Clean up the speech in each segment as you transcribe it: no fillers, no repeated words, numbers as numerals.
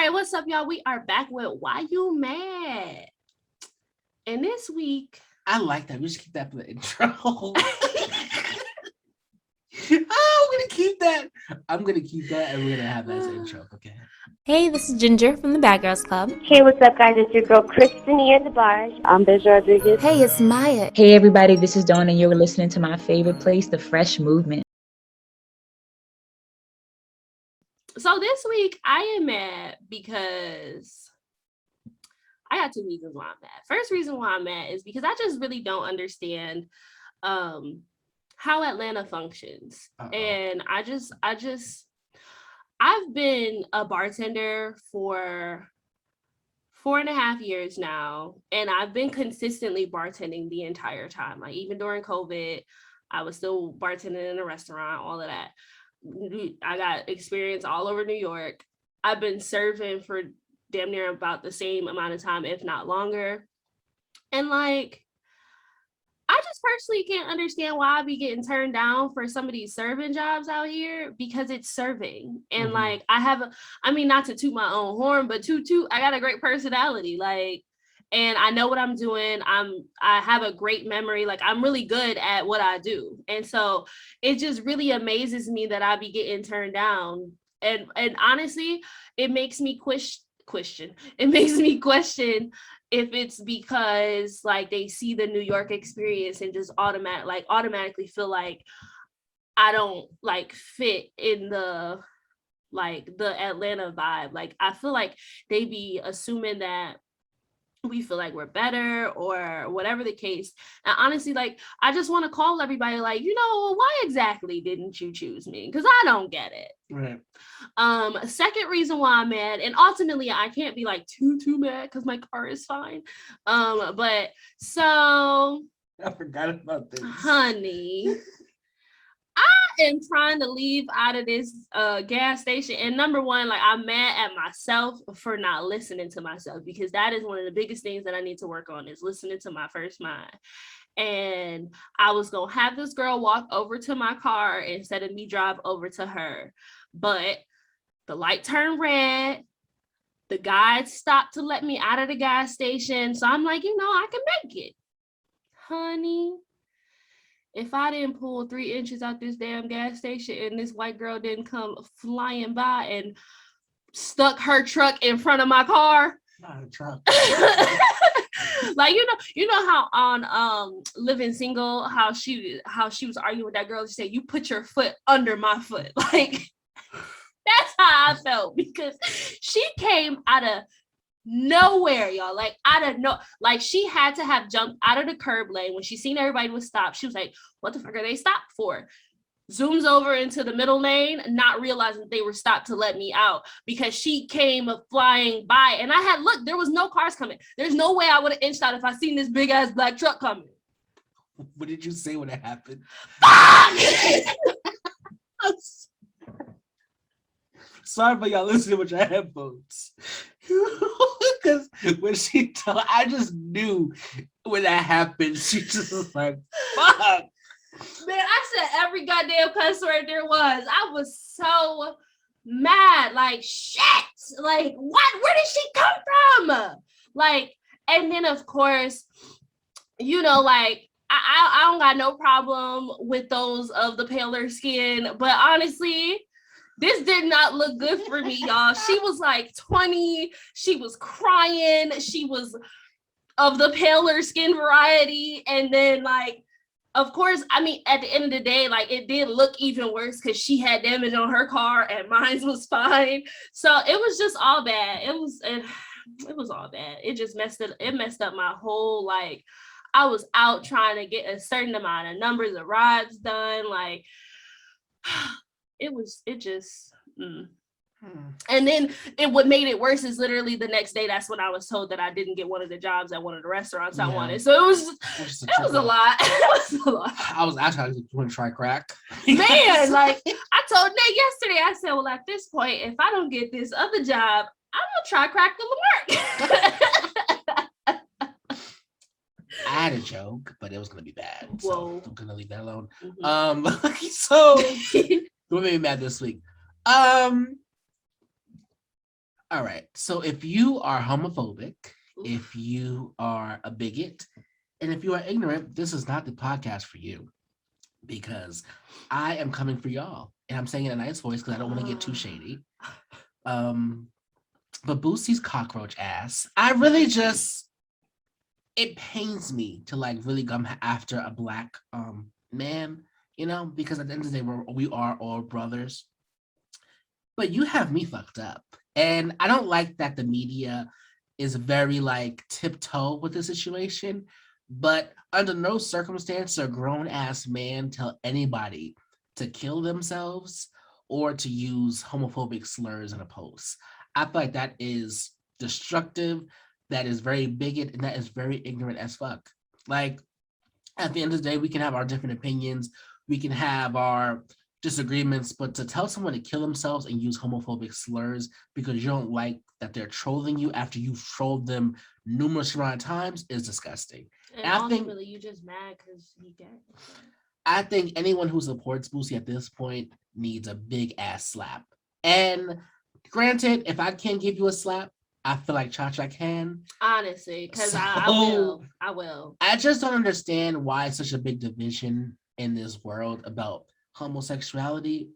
right, what's up, y'all? We are back with Why You Mad? And this week, I like that. We should keep that for the intro. I'm gonna keep that. I'm gonna keep that, and we're gonna have that as an intro. Okay. Hey, this is Ginger from the Bad Girls Club. Hey, what's up, guys? It's your girl, Kristania DeBarge. I'm Bez Rodriguez. Hey, it's Maya. Hey, everybody. This is Dawn, and you're listening to my favorite place, The Fresh Movement. so this week, I am mad because I got two reasons why I'm mad. First reason why I'm mad is because I just really don't understand how Atlanta functions. And I've been a bartender for 4.5 years now, and I've been consistently bartending the entire time. Like even during COVID, I was still bartending in a restaurant, all of that. I got experience all over New York. I've been serving for damn near about the same amount of time, if not longer. And like, I just personally can't understand why I be getting turned down for some of these serving jobs out here, because it's serving. And like, not to toot my own horn, but I got a great personality. Like, and I know what I'm doing. I have a great memory. Like, I'm really good at what I do. And so it just really amazes me that I be getting turned down. And honestly, it makes me question. It makes me question if it's because like they see the New York experience and just automatically feel like I don't like fit in the Atlanta vibe. Like I feel like they be assuming that we feel like we're better or whatever the case. And honestly, like, I just want to call everybody like, why exactly didn't you choose me? Because I don't get it. Right. Second reason why I'm mad, and ultimately I can't be like too mad because my car is fine. But so I forgot about this. Honey. I am trying to leave out of this gas station, and number one, like, I'm mad at myself for not listening to myself, because that is one of the biggest things that I need to work on, is listening to my first mind. And I was gonna have this girl walk over to my car instead of me drive over to her, but the light turned red. The guy stopped to let me out of the gas station, so I'm like, I can make it, honey. If I didn't pull 3 inches out this damn gas station and this white girl didn't come flying by and stuck her truck in front of my car. Not a truck. Like, how on Living Single, how she was arguing with that girl, she said, "You put your foot under my foot." Like, that's how I felt, because she came out of nowhere, y'all. Like, like, she had to have jumped out of the curb lane when she seen everybody was stopped. She was like, "What the fuck are they stopped for?" Zooms over into the middle lane, not realizing that they were stopped to let me out, because she came flying by, and there was no cars coming. There's no way I would have inched out if I seen this big ass black truck coming. What did you say when it happened? Sorry, but y'all listening with your headphones. Because when she told, I just knew when that happened. She just was like, "Fuck." Man, I said every goddamn cuss word there was. I was so mad. Like, shit. Like, what? Where did she come from? Like, and then of course, like, I don't got no problem with those of the paler skin, but honestly, this did not look good for me, y'all. She was like 20. She was crying. She was of the paler skin variety. And then, like, of course, I mean, at the end of the day, like, it did look even worse because she had damage on her car and mine was fine. So it was just all bad. It was all bad. It just messed up my whole, like, I was out trying to get a certain amount of numbers of rides done. Like, And then what made it worse is literally the next day, that's when I was told that I didn't get one of the jobs at one of the restaurants I wanted. So it was a lot. It was a lot. I was actually going to try crack. Man, like, I told Nate yesterday, I said, well, at this point, if I don't get this other job, I'm going to try crack the Lamarck. I had a joke, but it was going to be bad. So Whoa. I'm going to leave that alone. Mm-hmm. So what made me mad this week? All right. So if you are homophobic, if you are a bigot, and if you are ignorant, this is not the podcast for you because I am coming for y'all. And I'm saying it in a nice voice because I don't want to get too shady. Um, but Boosie's cockroach ass, I really just, it pains me to like really come after a black man, you know, because at the end of the day, we are all brothers. But you have me fucked up. And I don't like that the media is very like tiptoe with the situation. But under no circumstance a grown ass man tell anybody to kill themselves or to use homophobic slurs in a post. I feel like that is destructive, that is very bigot, and that is very ignorant as fuck. Like at the end of the day, we can have our different opinions, we can have our disagreements, but to tell someone to kill themselves and use homophobic slurs because you don't like that they're trolling you after you've trolled them numerous amount of times is disgusting. And I think ultimately, you just mad because he gay. I think anyone who supports Boosie at this point needs a big ass slap. And granted, if I can't give you a slap, I feel like Cha Cha can. Honestly, because So- I will. I will. I just don't understand why such a big division in this world about homosexuality.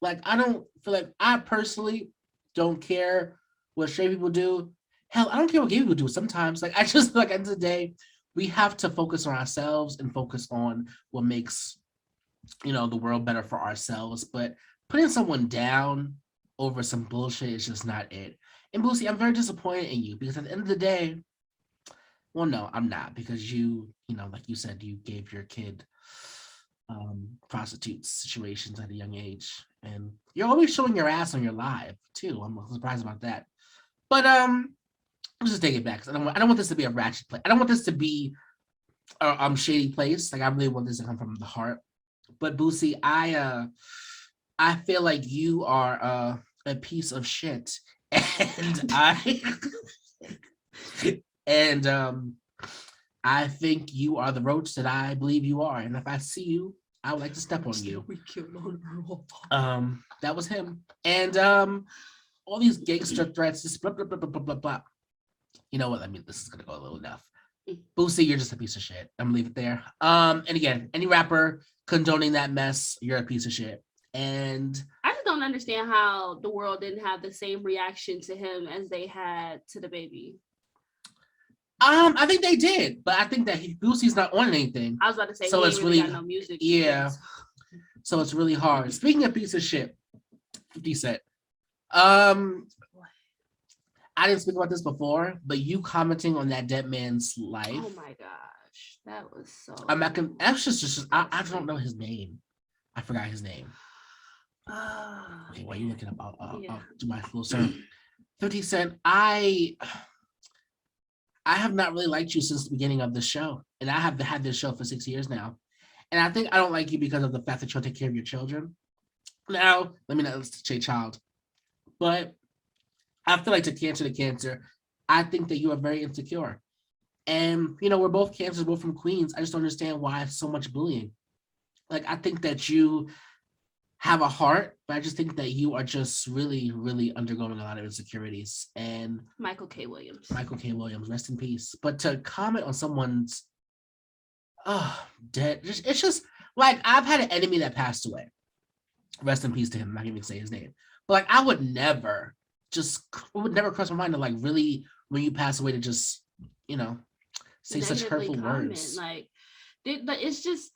Like, I don't feel like I personally don't care what straight people do. Hell, I don't care what gay people do sometimes. Like, I just feel like at the end of the day, we have to focus on ourselves and focus on what makes, you know, the world better for ourselves. But putting someone down over some bullshit is just not it. And Boosie, I'm very disappointed in you because at the end of the day, well, no, I'm not because you know, like you said, you gave your kid prostitute situations at a young age, and you're always showing your ass on your live too. I'm surprised about that. But let's just take it back. I don't want this to be a ratchet play. I don't want this to be a shady place. Like I really want this to come from the heart. But Boosie, I feel like you are a piece of shit, and and I think you are the roach that I believe you are. And if I see you, I would like to step on you. That was him. And all these gangster threats, just blah blah blah blah blah blah blah. You know what? I mean, this is gonna go a little enough. Boosie, you're just a piece of shit. I'm gonna leave it there. And again, any rapper condoning that mess, you're a piece of shit. And I just don't understand how the world didn't have the same reaction to him as they had to the baby. I think they did, but I think that Boosie's not on anything. I was about to say, So he it's ain't really really- got no music. yeah. yet. So it's really hard. Speaking of piece of shit, 50 Cent. I didn't speak about this before, but you commenting on that dead man's life. Oh my gosh, that was so. I'm not gonna. That's just I don't know his name. I forgot his name. Okay, while you looking up, I'll do my full search. 50 Cent, I have not really liked you since the beginning of the show, and I have had this show for 6 years now, and I think I don't like you because of the fact that you'll take care of your children. Now, let me not say child, but I feel like to cancer, I think that you are very insecure, and you know we're both cancers, we're from Queens. I just don't understand why so much bullying. Like I think that you have a heart, but I just think that you are just really, really undergoing a lot of insecurities. And Michael K. Williams. Rest in peace. But to comment on someone's dead, it's just like I've had an enemy that passed away. Rest in peace to him. I'm not even say his name. But like I would never cross my mind to like really when you pass away to just, you know, say such Negatively hurtful comment. words. Like, it's just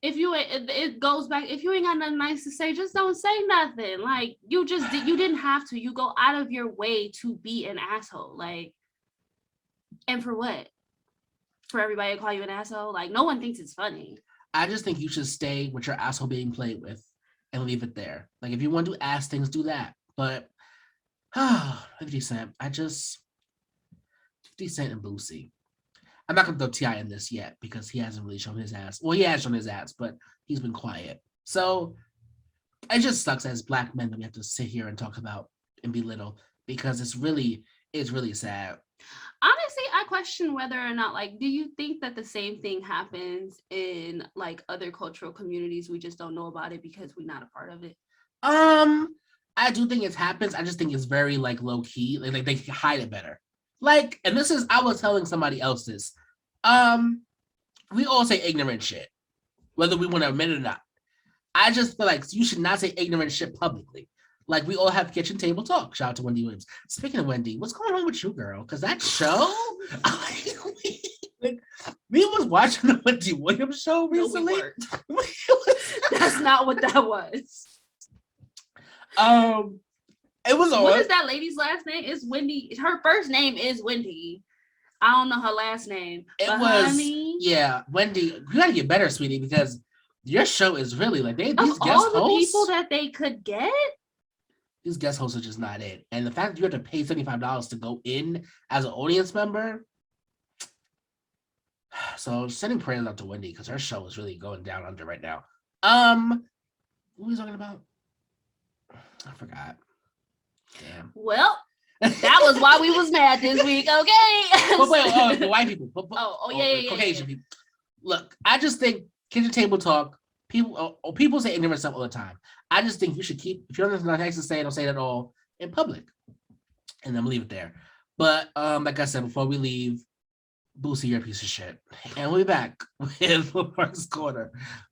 if you it goes back. If you ain't got nothing nice to say, just don't say nothing. Like you didn't have to. You go out of your way to be an asshole. Like, and for what? For everybody to call you an asshole? Like no one thinks it's funny. I just think you should stay with your asshole being played with and leave it there. Like if you want to do ass things, do that. But 50 Cent, 50 Cent and Boosie. I'm not gonna throw T.I. in this yet because he hasn't really shown his ass. Well, he has shown his ass, but he's been quiet. So it just sucks as Black men that we have to sit here and talk about and belittle because it's really sad. Honestly, I question whether or not, like, do you think that the same thing happens in like other cultural communities? We just don't know about it because we're not a part of it. I do think it happens. I just think it's very like low key. Like they hide it better. Like, and this is I was telling somebody else this. We all say ignorant shit, whether we want to admit it or not. I just feel like you should not say ignorant shit publicly. Like we all have kitchen table talk. Shout out to Wendy Williams. Speaking of Wendy, what's going on with you, girl? Because that show, we was watching the Wendy Williams show recently. No, we weren't. That's not what that was. It was on. What is that lady's last name? It's Wendy. Her first name is Wendy. I don't know her last name. It but was, honey, yeah, Wendy. You gotta get better, sweetie, because your show is really like these of guest all the hosts. people that they could get, These guest hosts are just not it. And the fact that you have to pay $75 to go in as an audience member. So sending prayers out to Wendy because her show is really going down under right now. What were we talking about? I forgot. Damn. well, that was why we was mad this week. Okay. But wait, the white people. Yeah. Caucasian people. Look, I just think kitchen table talk. People say ignorant stuff all the time. I just think you should keep. If you don't have nothing nice to say, don't say it at all in public, and then leave it there. But like I said before we leave, Boosie, you're a piece of shit, and we'll be back with the first quarter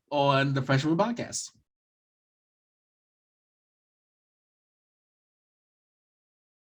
on the Freshman Podcast.